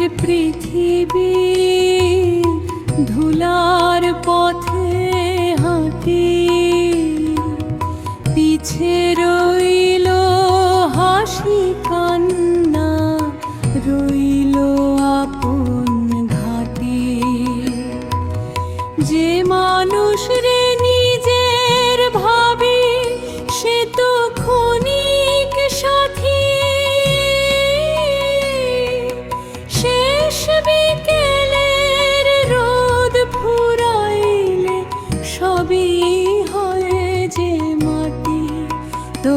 মাটির পৃথিবী ধুলার পথে হাঁটি, পিছে রইল হাসি কান্না, রইল আপন ঘাটি। যে মানুষ রে নিজের ভাবি সে তো ক্ষণিক সাথী, শেষ বিকেলের রোদ ফুরাইলে সবই হয় যে মাটি। তো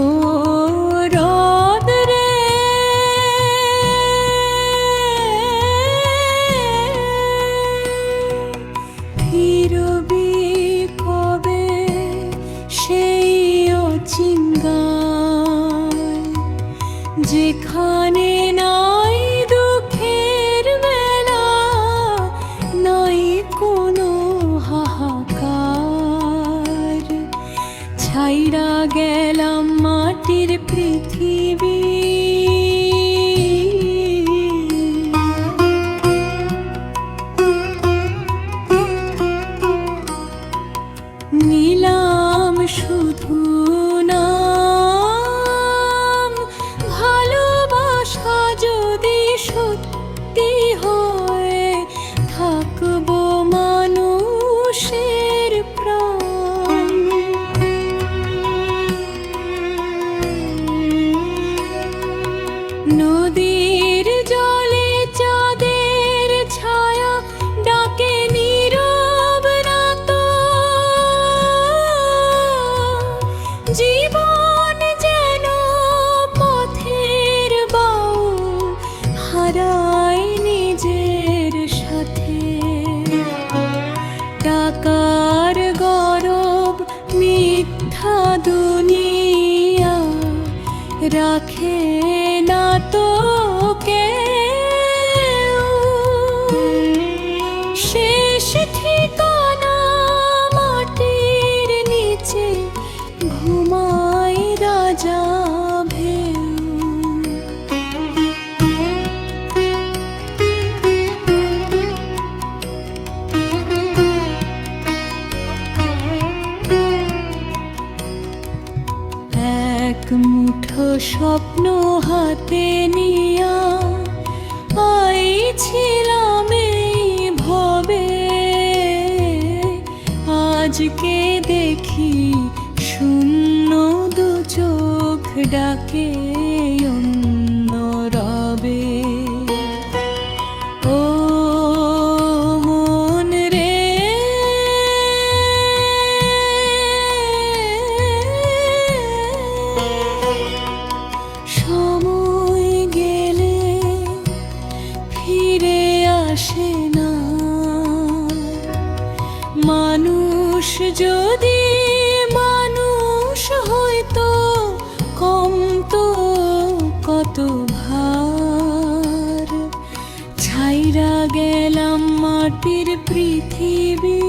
রোদ রে ফিরবি কবে সেই অচিঙ্গায়, যেখানে নাই দুঃখের বেলা, নাই কোনো হাহাকার। ছাইরা গেলাম মাটির পৃথিবী, নিলাম শুধু নাম। ভালোবাসা যদি সত্যি হয়, থাকবো মানুষের প্রাণ। নদীর জলে চাঁদের ছায়া ডাকে নীরব রাত, জীবন যেন পথের বাউল হারায় নিজের সাথে। টাকার গরব মিথ্যা দুনিয়া রাখে না তো কেউ, শেষ ঠিকানা মাটির নিচে ঘুমায় রাজা ভেউ। এক মুঠো স্বপ্ন হাতে নিয়া আইছিলাম এই ভবে, আজকে দেখি শূন্য দু চোখ ডাকে অন্য রবে। ও মন রে সময় গেলে ফিরে আসে না, মানুষ যদি মানুষ হইতো কমতো কত ভার। ছাইরা গেলাম মাটির পৃথিবী।